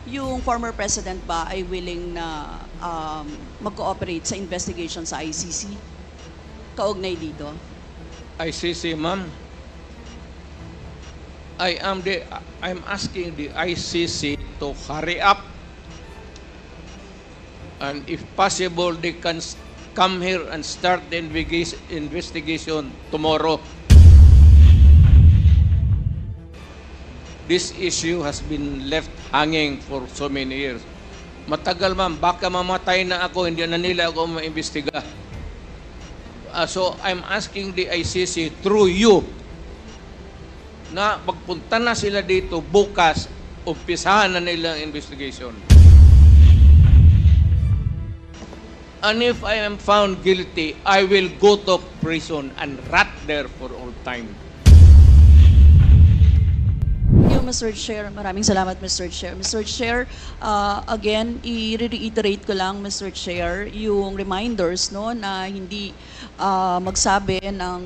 yung former president ba ay willing na mag-cooperate sa investigation sa ICC? Kaugnay dito. ICC, ma'am. I'm asking the ICC to hurry up, and if possible, they can come here and start the investigation tomorrow. This issue has been left hanging for so many years. Matagal, ma'am. Baka mamatay na ako, hindi na nila ako maimbestiga. So I'm asking the ICC through you na magpunta na sila dito bukas, umpisahan na nila ang investigation. And if I am found guilty, I will go to prison and rot there for all time. Mr. Chair, maraming salamat, Mr. Chair. Mr. Chair, again, i-reiterate ko lang, Mr. Chair, yung reminders, no, na hindi magsabi ng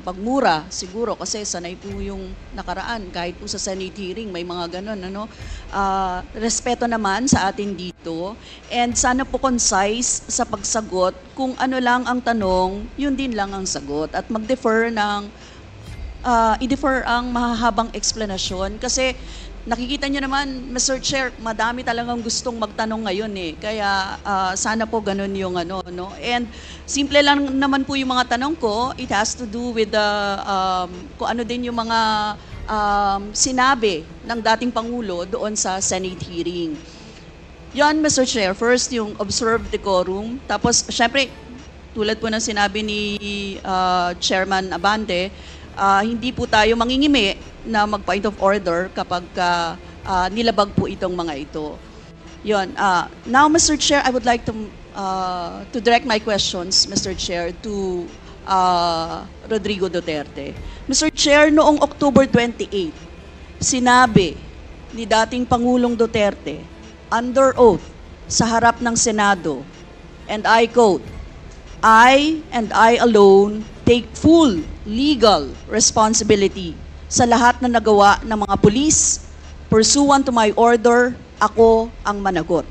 pagmura, siguro, kasi sanay po yung nakaraan, kahit po sa Senate hearing, may mga ganun, ano. Respeto naman sa atin dito, and sana po concise sa pagsagot, kung ano lang ang tanong, yun din lang ang sagot, at mag-defer ng i-defer ang mahahabang explanation kasi nakikita nyo naman, Mr. Chair, madami talagang gustong magtanong ngayon eh. Kaya sana po ganun yung ano, no? And simple lang naman po yung mga tanong ko. It has to do with the, kung ano din yung mga sinabi ng dating Pangulo doon sa Senate hearing. Yan, Mr. Chair. First, yung observed decorum. Tapos, syempre, tulad po ng sinabi ni Chairman Abante, hindi po tayo mangingimi na mag-point of order kapag nilabag po itong mga ito. Yun. Now, Mr. Chair, I would like to direct my questions, Mr. Chair, to Rodrigo Duterte. Mr. Chair, noong October 28, sinabi ni dating Pangulong Duterte, under oath, sa harap ng Senado, and I quote, I and I alone take full legal responsibility sa lahat na nagawa ng mga pulis. Pursuant to my order, ako ang managot.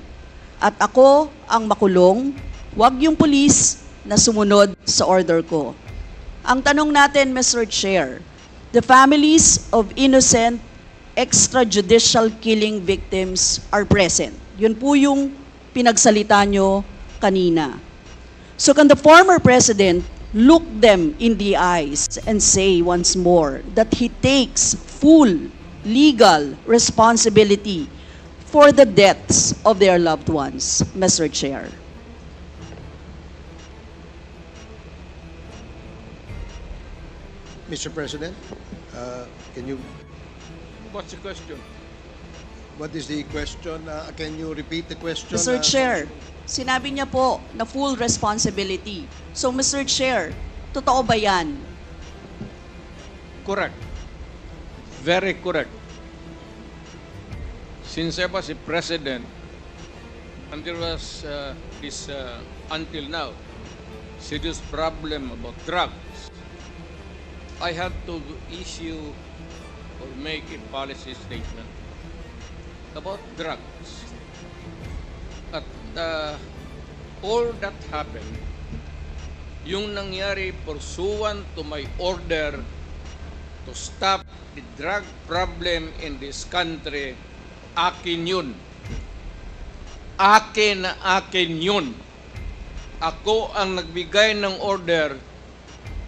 At ako ang makulong, wag yung pulis na sumunod sa order ko. Ang tanong natin, Mr. Chair, the families of innocent extrajudicial killing victims are present. Yun po yung pinagsalita nyo kanina. So can the former president look them in the eyes and say once more that he takes full legal responsibility for the deaths of their loved ones, Mr. Chair? Mr. President, can you, What's the question? what is the question? Can you repeat the question? Mr. Chair, sinabi niya po na full responsibility. So, Mr. Chair, totoo ba yan? Correct. Very correct. Since I was a president, and there was until now, serious problem about drugs, I had to issue or make a policy statement about drugs. At all that happened, yung nangyari pursuant to my order to stop the drug problem in this country, akin yun. Akin na akin yun. Ako ang nagbigay ng order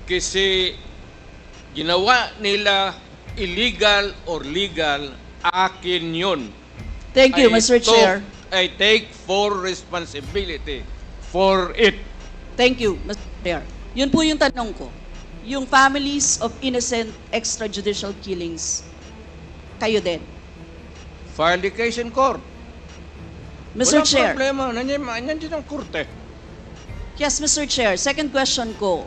kasi ginawa nila illegal or legal, akin yun. Thank you, Mr. Chair. I take full responsibility for it. Thank you, Mr. Chair. Yun po yung tanong ko. Yung families of innocent extrajudicial killings, kayo din. File the case in court. Mr. Walang Chair. problema. Nandiyan ang korte. Yes, Mr. Chair. Second question ko.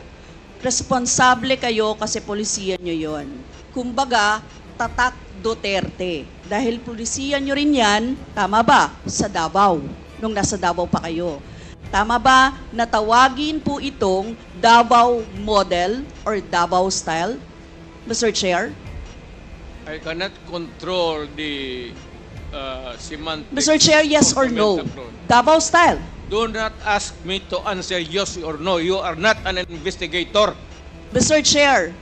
Responsable kayo kasi polisiya nyo yon. Kumbaga, tatak Duterte. Dahil polisiya nyo rin yan, tama ba? Sa Davao, nung nasa Davao pa kayo. Tama ba na tawagin po itong Davao model or Davao style, Mr. Chair? I cannot control the semantics. Mr. Chair, yes or no? Davao style. Do not ask me to answer yes or no. You are not an investigator. Mr. Chair,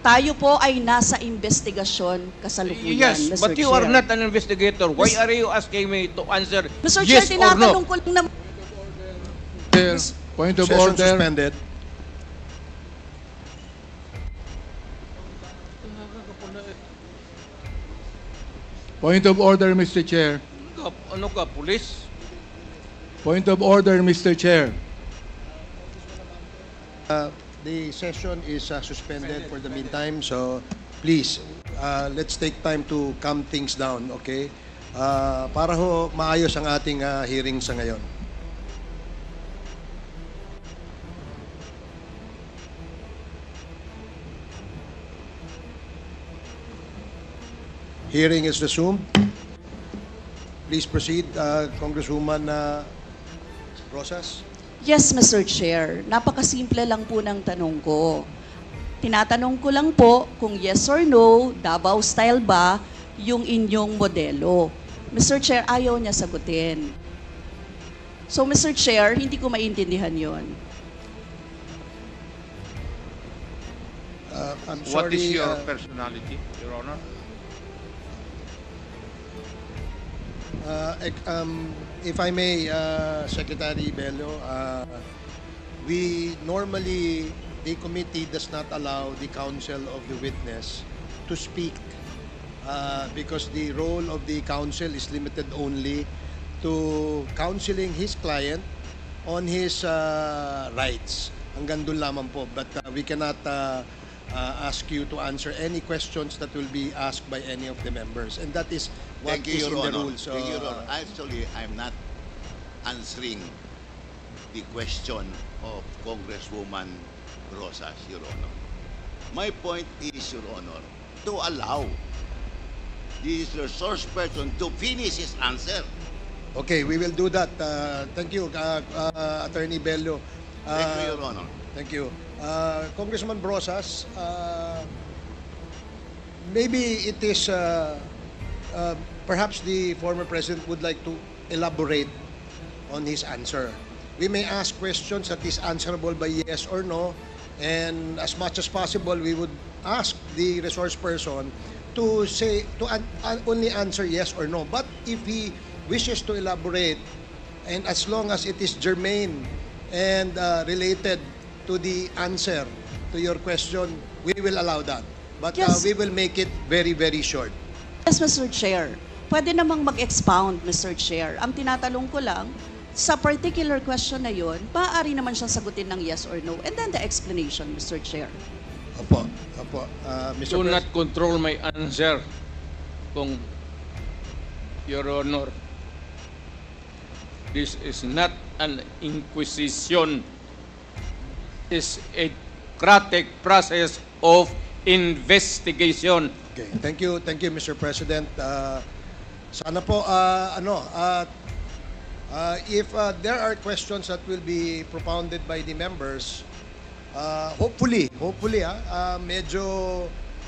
tayo po ay nasa investigasyon kasalukuyan, Yes, Mr. but you Chair. are not an investigator. Why are you asking me to answer Mr. yes Chair, or no? tinatanong ko lang naman. Chair, point of Session order. suspended. Point of order, Mr. Chair. Ano ka, police? Point of order, Mr. Chair. The session is suspended for the meantime, so please, let's take time to calm things down, okay? Para ho maayos ang ating hearing sa ngayon. Hearing is resumed. Please proceed, Congresswoman Rosas. Yes, Mr. Chair. Napakasimple lang po ng tanong ko. Tinatanong ko lang po kung yes or no, Davao style ba yung inyong modelo. Mr. Chair, ayaw niya sagutin. So, Mr. Chair, hindi ko maintindihan yon. I'm What is sorry, your personality, Your Honor? If I may, Secretary Bello, we normally, the committee does not allow the counsel of the witness to speak because the role of the counsel is limited only to counseling his client on his rights. Hanggang doon lamang po. But we cannot ask you to answer any questions that will be asked by any of the members. And that is what Thank you, is in Your the Honor. rules. Thank you, Your Honor. Actually, I'm not answering the question of Congresswoman Rosas, Your Honor. My point is, Your Honor, to allow the resource person to finish his answer. Okay, we will do that. Thank you, Attorney Bello. Thank you, Your Honor. Thank you. Congressman Brosas, maybe it is perhaps the former president would like to elaborate on his answer. We may ask questions that is answerable by yes or no, and as much as possible, we would ask the resource person to say only answer yes or no. But if he wishes to elaborate, and as long as it is germane and related to the answer to your question, we will allow that. But Yes. we will make it very, very short. Yes, Mr. Chair. Pwede namang mag-expound, Mr. Chair. Ang tinatanong ko lang, sa particular question na yon, maaari naman siyang sagutin ng yes or no. And then the explanation, Mr. Chair. Opo, opo. Mr. Do not President. control my answer, kung Your Honor. This is not an inquisition. It's a democratic process of investigation. Okay, thank you, Mr. President. Sana po, if there are questions that will be propounded by the members, hopefully, medyo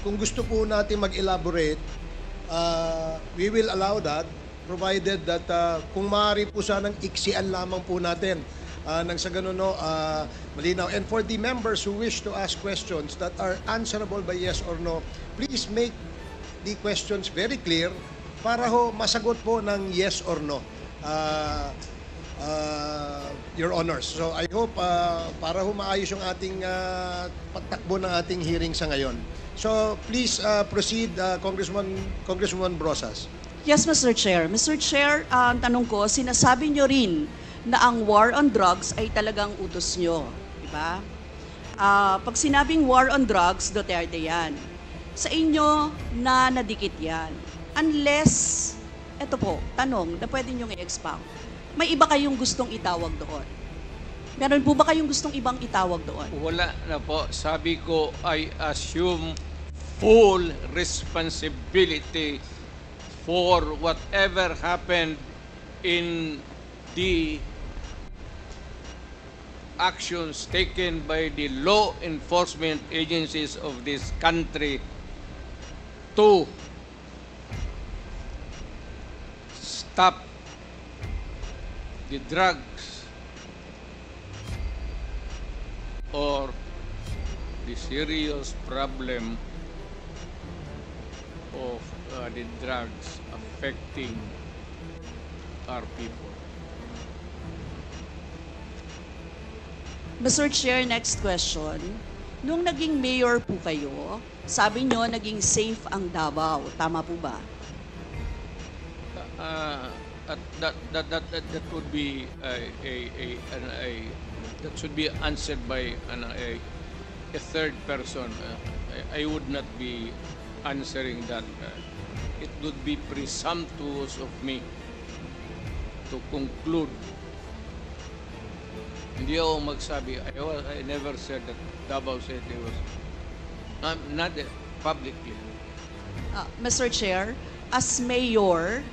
kung gusto po natin mag-elaborate, we will allow that, provided that kung maaari po sanang iksian lamang po natin nang sa ganun, malinaw. And for the members who wish to ask questions that are answerable by yes or no, please make the questions very clear para ho masagot po ng yes or no, Your Honors. So I hope para ho maayos yung ating pagtakbo ng ating hearing sa ngayon. So please proceed, Congresswoman Brosas. Yes, Mr. Chair. Mr. Chair, ang tanong ko, sinasabi nyo rin na ang war on drugs ay talagang utos nyo. Diba? Pag sinabing war on drugs, Duterte yan. Sa inyo na nadikit yan. Unless, eto po, tanong na pwede nyo i-expound. May iba kayong gustong itawag doon? Meron po ba kayong gustong ibang itawag doon? Wala na po. Sabi ko, I assume full responsibility for whatever happened in the actions taken by the law enforcement agencies of this country to stop the drugs or the serious problem of the drugs affecting our people. Mr. Chair, next question. Nung naging mayor po kayo, sabi nyo naging safe ang Davao. Tama po ba? That would be that should be answered by a third person. I would not be answering that. It would be presumptuous of me to conclude. Hindi ako magsabi. I never said that Davao City was not publicly. Mr. Chair, as mayor,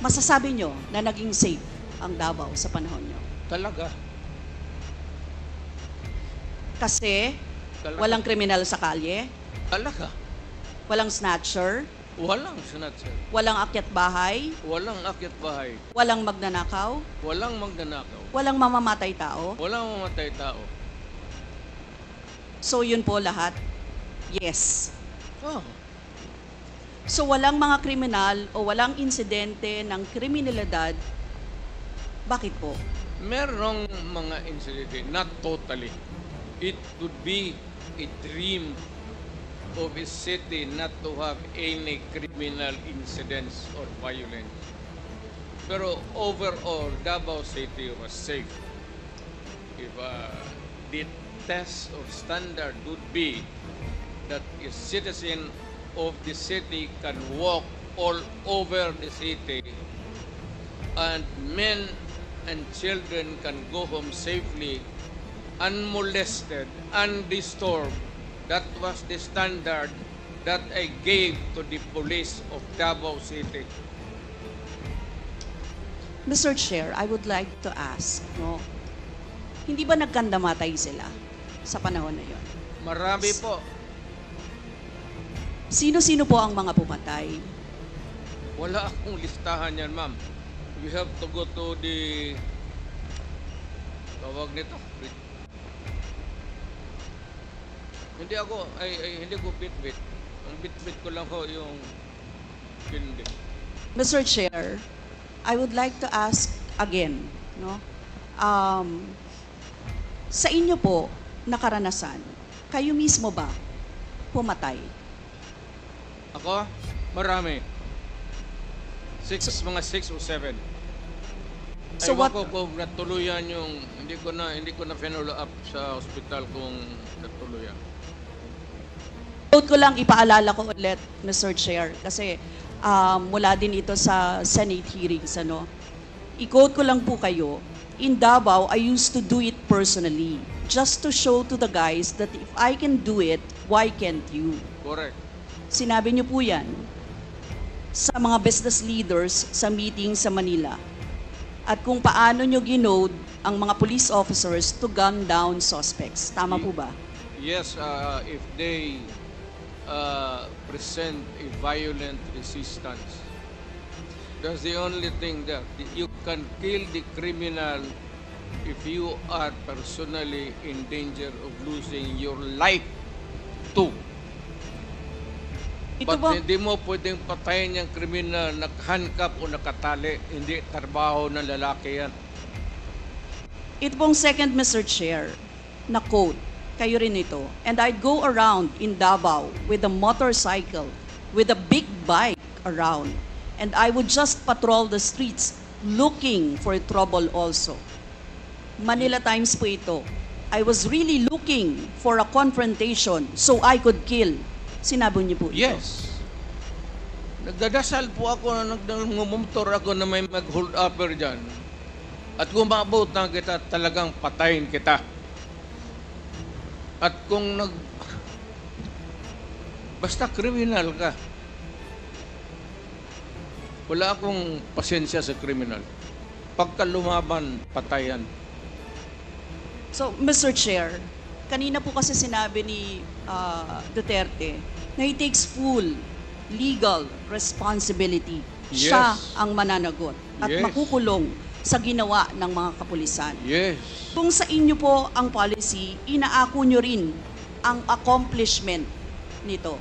masasabi nyo na naging safe ang Davao sa panahon nyo? Talaga. Kasi Talaga. walang kriminal sa kalye, Talaga. walang snatcher, Walang snatcher. walang akyat bahay, Walang akyat bahay. walang magnanakaw, Walang magnanakaw. walang mamamatay tao. Walang mamatay tao. So yun po lahat? Yes. Oh. So walang mga kriminal o walang insidente ng kriminalidad. Bakit po? Merong mga incident, not totally. It would be a dream of a city not to have any criminal incidents or violence. Pero overall, Davao City was safe. If the test of standard would be that a citizen of the city can walk all over the city and men and children can go home safely, unmolested, undisturbed. That was the standard that I gave to the police of Davao City. Mr. Chair, I would like to ask, no? Hindi ba nagkandamatay sila sa panahon na yon? Marami po. Sino-sino po ang mga pumatay? Wala akong listahan yan, ma'am. We have to go to the tawag nito. Hindi ko bit-bit. Ang bit-bit ko lang ho yung hindi. Mr. Chair, I would like to ask again, no? Sa inyo po na karanasan, kayo mismo ba pumatay? Ako, marami. Mga 6 o 7. So Ewan what- ko kung natuluyan yung, hindi ko na follow up sa hospital kung natuluyan. Quote ko lang, ipaalala ko ulit, Mr. Chair, kasi mula din ito sa Senate hearings, ano? I-quote ko lang po kayo, in Davao, I used to do it personally, just to show to the guys that if I can do it, why can't you? Correct. Sinabi niyo po yan sa mga business leaders sa meeting sa Manila. At kung paano niyo ginode ang mga police officers to gun down suspects. Tama po ba? Yes, if they present a violent resistance. That's the only thing that you can kill the criminal if you are personally in danger of losing your life too. Ito But ba? hindi mo pwedeng patayin yung kriminal nakahandcuff o nakatali. Hindi trabaho ng lalaki yan. Ito pong second, Mr. Chair, na quote, kayo rin ito. And I'd go around in Davao with a motorcycle, with a big bike around. And I would just patrol the streets looking for trouble also. Manila Times po ito. I was really looking for a confrontation so I could kill. Sinabi niyo po ito. Yes. Nagdadasal po ako na nagmumotor ako na may mag-hold upper dyan. At kung maabot na kita, talagang patayin kita. At kung basta kriminal ka, wala akong pasensya sa kriminal. Pagka lumaban, patayan. So, Mr. Chair, kanina po kasi sinabi ni Duterte na he takes full legal responsibility siya Yes. ang mananagot at Yes. makukulong sa ginawa ng mga kapulisan. Yes. Kung sa inyo po ang policy, inaako nyo rin ang accomplishment nito.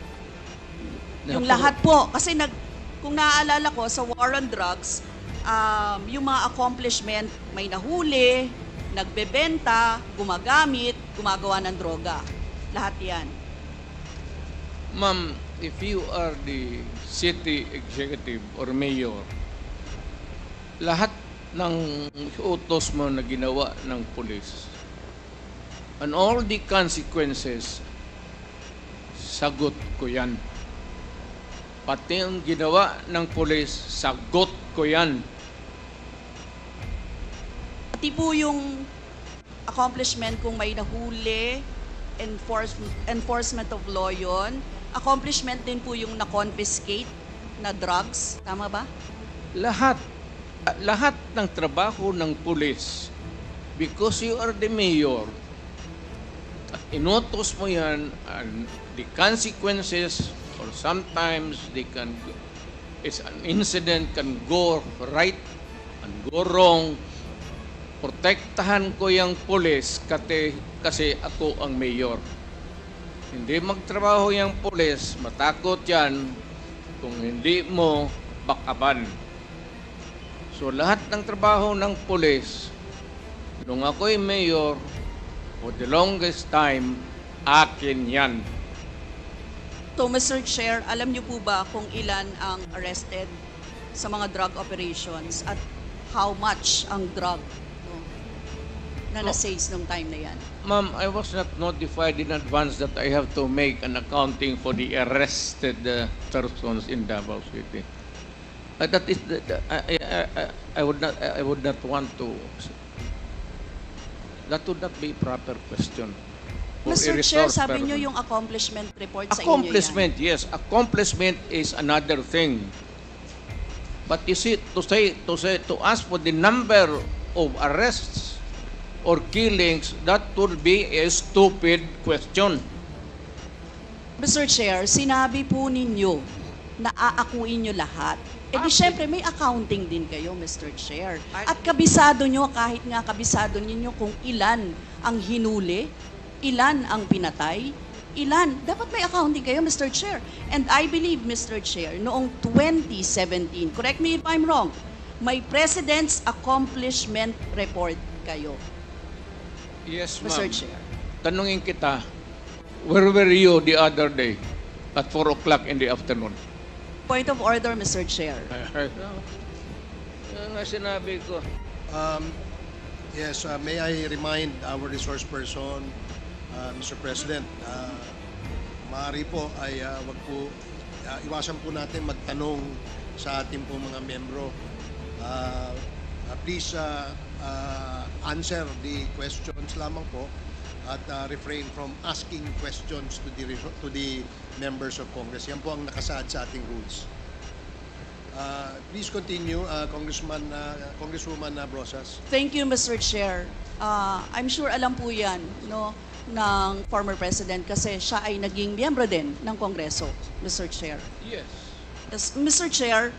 Yung lahat po, kasi kung naaalala ko sa war on drugs, yung mga accomplishment, may nahuli, nagbebenta, gumagamit, gumagawa ng droga. Lahat yan. Ma'am, if you are the city executive or mayor, lahat ng utos mo na ginawa ng pulis, and all the consequences, sagot ko yan. Pati ang ginawa ng pulis, sagot ko yan. Pati po yung accomplishment kung may nahuli, enforcement of law yun. Accomplishment din po yung na-confiscate na drugs. Tama ba? Lahat ng trabaho ng pulis, because you are the mayor, at inutos mo yan, and the consequences, or sometimes it's an incident can go right and go wrong. Protektahan ko yung pulis kasi ako ang mayor. Hindi magtrabaho yung pulis, matakot yan kung hindi mo bakaban. So lahat ng trabaho ng pulis, nung ako'y mayor, for the longest time, akin yan. So, Mr. Chair, alam niyo po ba kung ilan ang arrested sa mga drug operations at how much ang drug na na-seize nung time na yan? Ma'am, I was not notified in advance that I have to make an accounting for the arrested persons in Davao City. That is, I would not want to. That would not be a proper question. For a Mr. Chair, resource sabi niyo person. yung accomplishment report sa inyo yan. Accomplishment, yes. Accomplishment is another thing. But you see, to ask for the number of arrests or killings, that would be a stupid question. Mr. Chair, sinabi po ninyo na aakuin nyo lahat. E di syempre may accounting din kayo, Mr. Chair. At kabisado nyo, kahit nga kabisado ninyo kung ilan ang hinuli, ilan ang pinatay, ilan. Dapat may accounting kayo, Mr. Chair. And I believe, Mr. Chair, noong 2017, correct me if I'm wrong, may President's Accomplishment Report kayo, Yes, Mr. ma'am. Chair. Tanungin kita, where were you the other day at 4 o'clock in the afternoon? Point of order, Mr. Chair. Yan nga sinabi ko. Yes, may I remind our resource person, Mr. President, maaari po ay wag po, iwasan po natin magtanong sa ating po mga membro. Please answer the questions lamang po at refrain from asking questions to the members of Congress. Yan po ang nakasaad sa ating rules. Please continue, Congresswoman Brosas. Thank you, Mr. Chair. I'm sure alam po yan, no, ng former President kasi siya ay naging miyembro din ng Kongreso, Mr. Chair. Yes. Yes, Mr. Chair,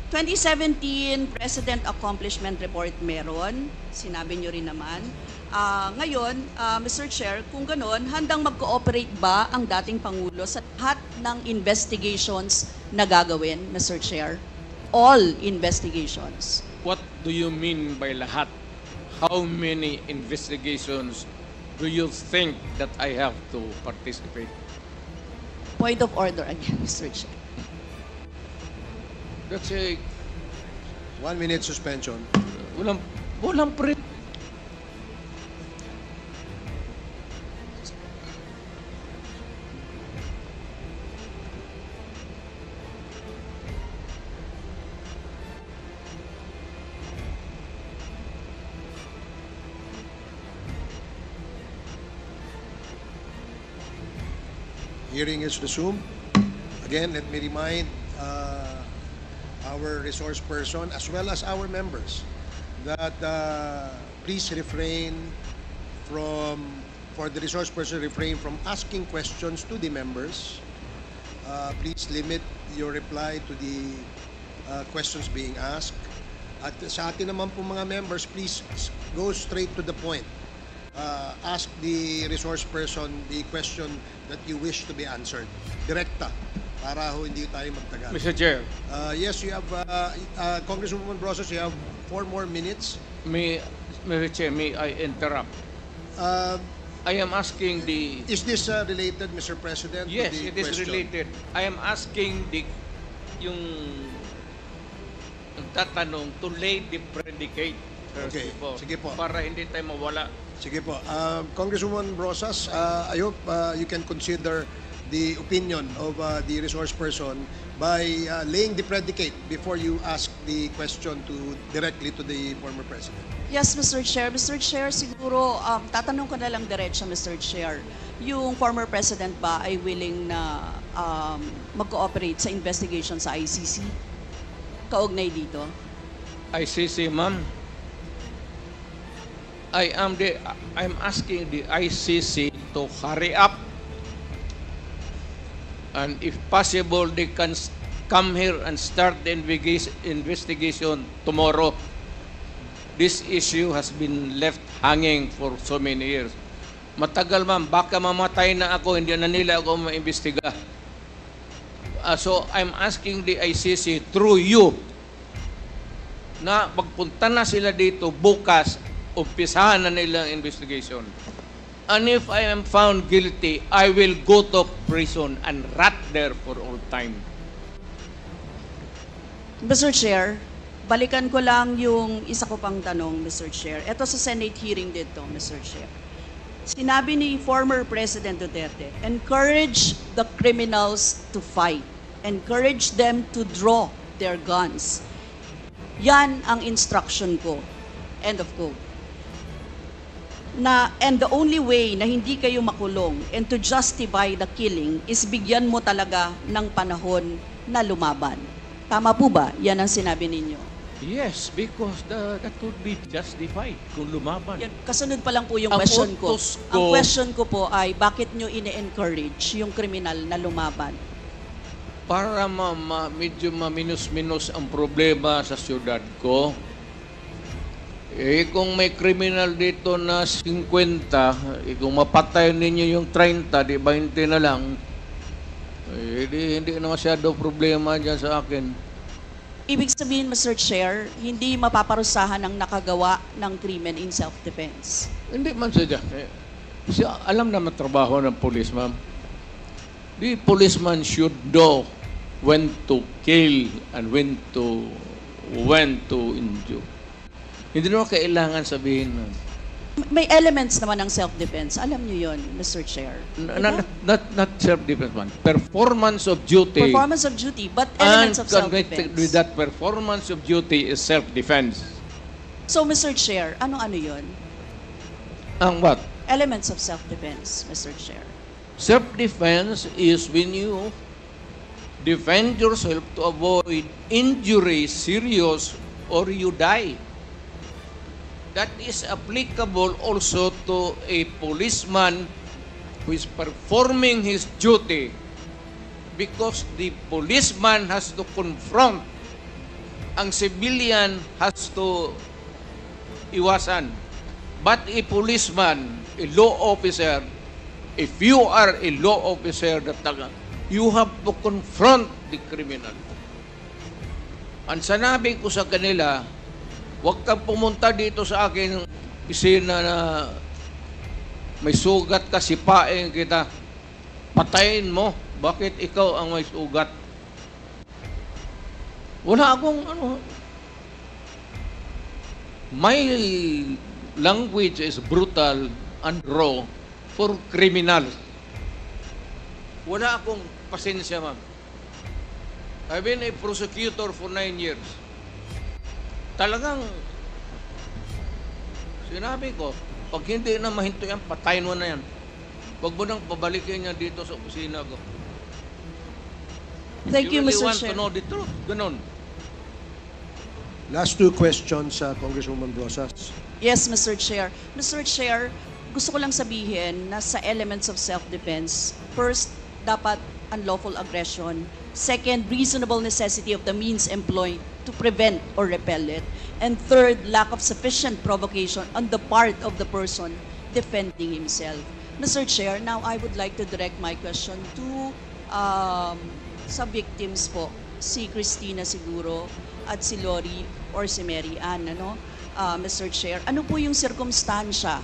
2017 President Accomplishment Report meron, sinabi nyo rin naman. Ngayon, Mr. Chair, kung ganon, handang mag-cooperate ba ang dating Pangulo sa lahat ng investigations na gagawin, Mr. Chair? All investigations. What do you mean by lahat? How many investigations do you think that I have to participate? Point of order again, Mr. Chair. That's a 1 minute suspension. walang pre. Hearing is resumed. Again, let me remind our resource person as well as our members that please refrain for the resource person, refrain from asking questions to the members. Please limit your reply to the questions being asked. At sa atin naman po mga members, please go straight to the point. Ask the resource person the question that you wish to be answered. Direkta, para ho hindi tayo magtagal. Mr. Chair, Yes, you have, Congresswoman Brosas, you have 4 more minutes. Mr. Chair, may I interrupt? Uh, I am asking the... Is this related, Mr. President, Yes, to the it is question? related. I am asking yung tatanong to lay the predicate. first Okay, of all, sige po. Para hindi tayo mawala. Sige po. Congresswoman Brosas, I hope you can consider the opinion of the resource person by laying the predicate before you ask the question directly to the former president. Yes, Mr. Chair. Mr. Chair, siguro tatanong ko na lang diretso, Mr. Chair. Yung former president ba ay willing na mag-cooperate sa investigation sa ICC? Kaugnay dito? ICC, ma'am. I'm asking the ICC to hurry up, and if possible, they can come here and start the investigation tomorrow. This issue has been left hanging for so many years. Matagal, ma'am. Baka mamatay na ako, hindi na nila ako maimbestiga. So I'm asking the ICC through you na magpunta na sila dito bukas, umpisahan na nila ang investigation. And if I am found guilty, I will go to prison and rot there for all time. Mr. Chair, balikan ko lang yung isa ko pang tanong, Mr. Chair. Ito sa Senate hearing dito, Mr. Chair. Sinabi ni former President Duterte, encourage the criminals to fight. Encourage them to draw their guns. Yan ang instruction ko. End of quote. And the only way na hindi kayo makulong and to justify the killing is bigyan mo talaga ng panahon na lumaban. Tama po ba? Yan ang sinabi ninyo. Yes, because that would be justified kung lumaban. Yan, kasunod pa lang po yung Ang question ko. utos ko- Ang question ko po ay bakit nyo ine-encourage yung kriminal na lumaban? Para medyo maminus-minus ang problema sa syudad ko. Kung may kriminal dito na 50, kung mapatay ninyo yung 30, di 20 na lang, hindi na masyado problema dyan sa akin. Ibig sabihin, Mr. Chair, hindi mapaparusahan ang nakagawa ng krimen in self-defense. Hindi man siya. Alam naman trabaho ng police, ma'am. The policeman should know when to kill and when to injure. Hindi naman kailangan sabihin, ma'am. May elements naman ng self-defense. Alam niyo yon, Mr. Chair. Not self-defense, man. Performance of duty. Performance of duty, but elements of connected with self-defense. that performance of duty is self-defense. So, Mr. Chair, ano-ano yon? Ang what? Elements of self-defense, Mr. Chair. Self-defense is when you defend yourself to avoid injury, serious, or you die. That is applicable also to a policeman who is performing his duty, because the policeman has to confront, ang civilian has to iwasan. But a policeman, a law officer, if you are a law officer, you have to confront the criminal. Ang sanabi ko sa kanila, huwag kang pumunta dito sa akin isina na may sugat ka, sipain kita, patayin mo. Bakit ikaw ang may sugat? Wala akong my language is brutal and raw for criminals. Wala akong pasensya, ma'am. I've been a prosecutor for 9 years. Talagang sinabi ko, pag hindi na mahinto yan, patayin mo na yan. Huwag mo nang pabalikin niya dito sa opisina ko. Thank you, really Mr. want Chair. to know the truth. Ganon. Last 2 questions, Congresswoman Brosas. Yes, Mr. Chair. Mr. Chair, gusto ko lang sabihin na sa elements of self-defense, first, dapat unlawful aggression. Second, reasonable necessity of the means employed to prevent or repel it. And third, lack of sufficient provocation on the part of the person defending himself. Mr. Chair, now I would like to direct my question to sa victims po, si Christina siguro at si Lori or si Mary Ann, ano? Mr. Chair, ano po yung sirkumstansya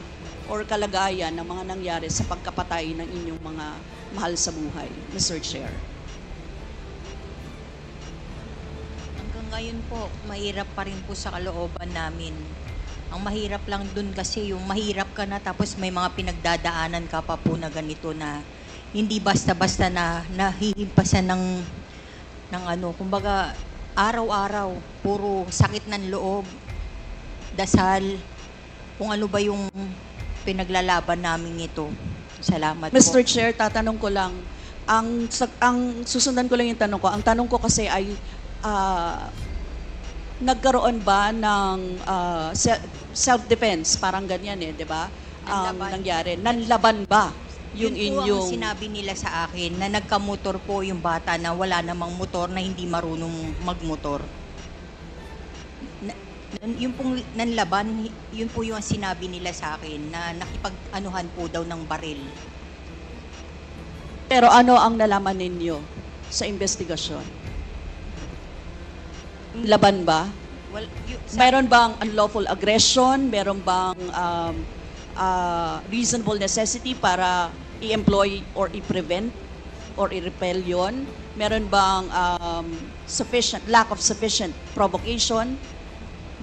or kalagayan ng mga nangyari sa pagkapatay ng inyong mga mahal sa buhay, Mr. Chair? Hanggang ngayon po, mahirap pa rin po sa kalooban namin. Ang mahirap lang dun kasi yung mahirap ka na tapos may mga pinagdadaanan ka pa po na ganito na hindi basta-basta na nahihimpasan ng ano, kumbaga araw-araw, puro sakit ng loob, dasal, kung ano ba yung pinaglalaban namin ito. Salamat po. Mr. Chair, tatanong ko lang, ang susundan ko lang yung tanong ko. Ang tanong ko kasi ay, nagkaroon ba ng self-defense? Parang ganyan di ba? Ang nangyari. Nanlaban ba yung Yun po inyong... ang sinabi nila sa akin na nagkamotor po yung bata na wala namang motor na hindi marunong magmotor. Yung pong nanlaban, yun po yung sinabi nila sa akin na nakipag-anuhan po daw ng baril. Pero ano ang nalaman ninyo sa investigasyon? Laban ba? Well, Meron bang unlawful aggression? Meron bang reasonable necessity para i-employ or i-prevent or i-repel yun? Meron bang lack of sufficient provocation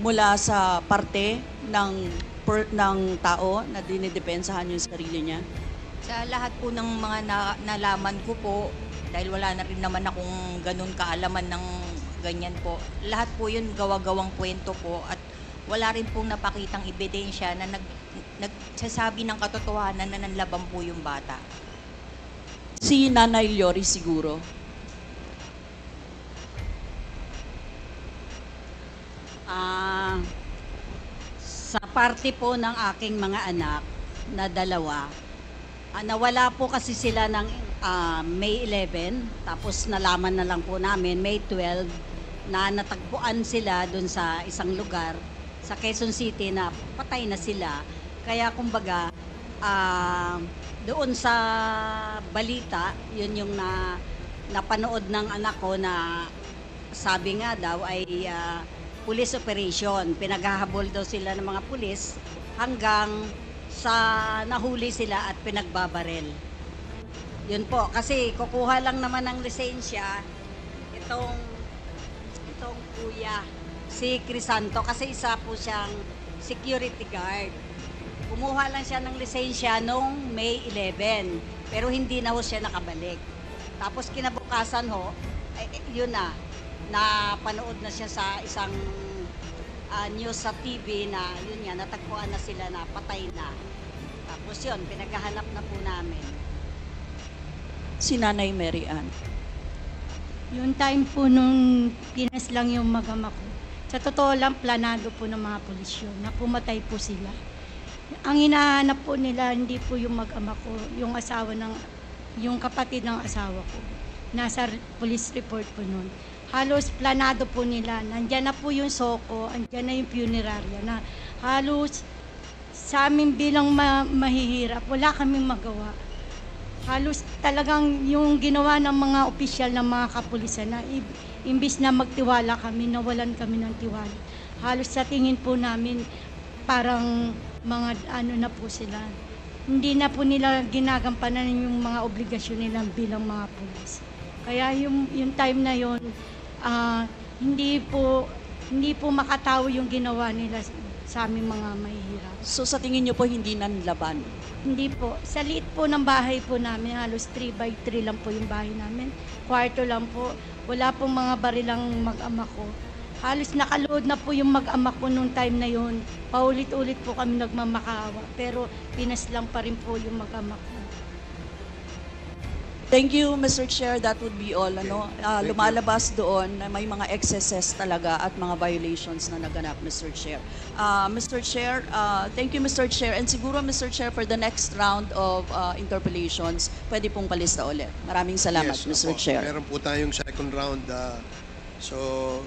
mula sa parte ng tao na dinidepensahan yung sarili niya? Sa lahat po ng mga nalaman ko po, dahil wala na rin naman akong ganun kaalaman ng ganyan po, lahat po yun gawa-gawang kwento po at wala rin pong napakitang ebidensya na nagsasabi ng katotohanan na nanlaban po yung bata. Si Nanay Lori siguro. Sa parte po ng aking mga anak na dalawa, nawala po kasi sila ng May 11, tapos nalaman na lang po namin May 12 na natagpuan sila dun sa isang lugar sa Quezon City na patay na sila. Kaya kumbaga, doon sa balita, yun yung napanood ng anak ko na sabi nga daw ay police operation. Pinaghahabol daw sila ng mga pulis hanggang sa nahuli sila at pinagbabarel. Yun po, kasi kukuha lang naman ng lisensya itong kuya, si Crisanto, kasi isa po siyang security guard. Kumuha lang siya ng lisensya noong May 11, pero hindi na ho siya nakabalik. Tapos kinabukasan ho, yun napanood na siya sa isang news sa TV na yun nga, natagpuan na sila na patay na. Tapos yun, pinaghahanap na po namin. Si Nanay Mary Ann. Yung time po nung pinas lang yung mag-ama ko, sa totoo lang, planado po ng mga pulis yun, na pumatay po sila. Ang hinahanap po nila, hindi po yung mag-ama ko, yung kapatid ng asawa ko. Nasa police report po nun. Halos planado po nila, nandyan na po yung soko, andyan na yung funeraria, na halos sa amin bilang mahihirap, wala kaming magawa. Halos talagang yung ginawa ng mga opisyal ng mga kapulisan na imbis na magtiwala kami, nawalan kami ng tiwala. Halos sa tingin po namin parang mga na po sila. Hindi na po nila ginagampanan yung mga obligasyon nila bilang mga pulis. Kaya yung time na yon, hindi po makatawo yung ginawa nila sa aming mga mahihirap. So sa tingin niyo po hindi nanlaban? Hindi po. Sa liit po ng bahay po namin, halos 3x3 lang po yung bahay namin. Kwarto lang po. Wala pong mga barilang mag-ama ko. Halos nakaload na po yung mag-ama ko nung time na yun. Paulit-ulit po kami nagmamakaawa. Pero pinas lang pa rin po yung mag-ama ko. Thank you, Mr. Chair. That would be all. Ano? Thank you. Lumalabas doon na may mga excesses talaga at mga violations na naganap, Mr. Chair. Mr. Chair, thank you, Mr. Chair. And siguro, Mr. Chair, for the next round of interpellations, pwede pong palista ulit. Maraming salamat, Yes, Mr. opo. Chair. Meron po tayong second round. So,